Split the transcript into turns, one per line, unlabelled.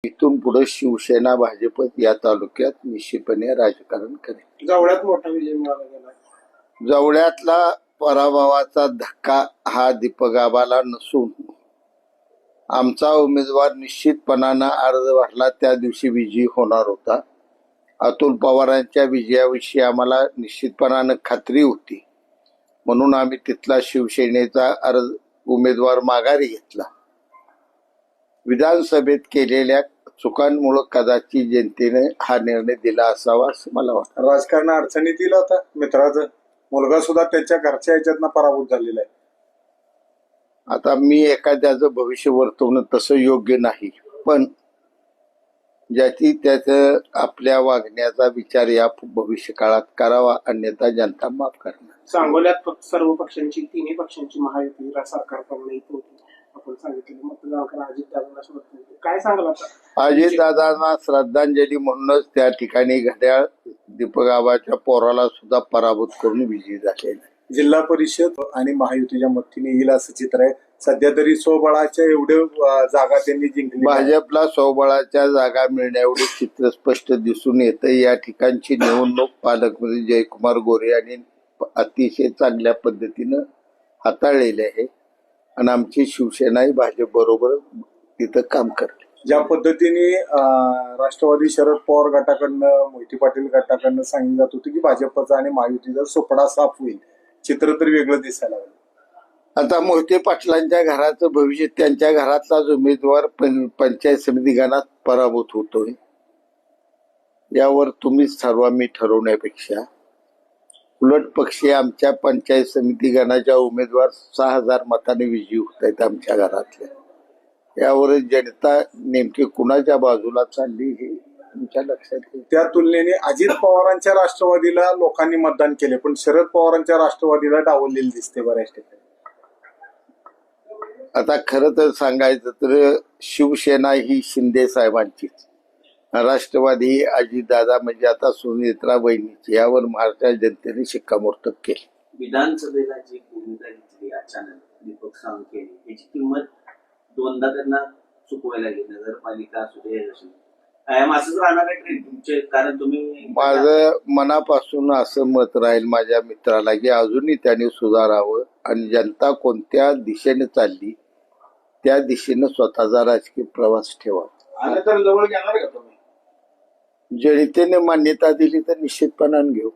इथून पुढे शिवसेना भाजप या तालुक्यात निश्चितपणे राजकारण करेल.
जवळ्यात मोठा विजय मिळाला गेला.
जवळ्यातला पराभवाचा धक्का हा दीपक आबाला नसून आमचा उमेदवार निश्चितपणानं अर्ज भरला त्या दिवशी विजयी होणार होता. अतुल पवारांच्या विजयाविषयी आम्हाला निश्चितपणानं खात्री होती, म्हणून आम्ही तिथला शिवसेनेचा अर्ज उमेदवार माघारी घेतला. विधानसभेत केलेल्या चुकांमुळे कदाचित जनतेने हा निर्णय दिला असावा असं मला वाटतं.
राजकारण अडचणीत येईल. आता मित्राचा मुलगा सुद्धा त्यांच्या घरच्या ह्याच्यातनं पराभूत झालेला आहे.
आता मी एखाद्याचं भविष्य वर्तवणं तसं योग्य नाही, पण ज्याची त्याचं आपल्या वागण्याचा विचार या भविष्य काळात करावा, अन्यथा जनता माफ करणार.
सांगोल्यात सर्व पक्षांची, तिन्ही पक्षांची महायुती सरकार प्रमाणे येत होती. आपण सांगितलं मतदान अजितदादांना श्रद्धांजली. काय सांगाल आता?
अजितदादांना श्रद्धांजली म्हणूनच त्या ठिकाणी घड्याळ दीपक आबाच्या पोराला सुद्धा पराभूत करून विजयी झालेला.
जिल्हा परिषद आणि महायुतीच्या मदतीने येईल असं चित्र आहे. सध्या तरी स्वबळाच्या एवढे जागा त्यांनी जिंकली.
भाजपला स्वबळाच्या जागा मिळण्या एवढे चित्र स्पष्ट दिसून येतं. या ठिकाणची निवडणूक पालकमंत्री जयकुमार गोरे यांनी अतिशय चांगल्या पद्धतीनं हाताळलेली आहे आणि आमची शिवसेनाही भाजप बरोबर तिथं काम करते.
ज्या पद्धतीने राष्ट्रवादी शरद पवार गटाकडनं, मोहिते पाटील गटाकडनं सांगितलं जात होतं की भाजपचा आणि महायुतीचा सोपडा साफ होईल, चित्र तर वेगळं दिसायला लागलं.
आता मोहिते पाटलांच्या घराचं भविष्य, त्यांच्या घरातलाच उमेदवार पंचायत समिती गणात पराभूत होतोय, यावर तुम्हीच ठरवा, मी ठरवण्यापेक्षा. उलट पक्षी आमच्या पंचायत समिती गणाच्या उमेदवार 6,000 मताने विजयी होत आहेत आमच्या घरातल्या. यावर जनता नेमकी कुणाच्या बाजूला चालली हे तुमच्या लक्षात येईल.
त्या तुलनेने अजित पवारांच्या राष्ट्रवादीला लोकांनी मतदान केले, पण शरद पवारांच्या राष्ट्रवादीला डावललेली दिसते बऱ्याच ठिकाणी.
आता खरं तर सांगायचं तर शिवसेना ही शिंदे साहेबांचीच, राष्ट्रवादी ही अजितदादा म्हणजे आता सुनेत्रा बहिणीची, यावर महाराष्ट्र जनतेने शिक्कामोर्तब केली.
विधानसभेला जी भूमिका घेतली अचानक दीपक सावंत यांनी, त्याची किंमत दोनदा त्यांना चुकवायला गेली. नगरपालिका असू दे, कायम असंच राहणार आहे ट्रेंड तुमचे? कारण तुम्ही,
माझं मनापासून असं मत राहील माझ्या मित्राला की अजूनही त्याने सुधारावं आणि जनता कोणत्या दिशेने चालली त्या दिशेनं स्वतःचा राजकीय प्रवास ठेवावा.
आलं तर जवळ घेणार का तुम्ही?
जनतेने मान्यता दिली तर निश्चितपणाने घेऊ.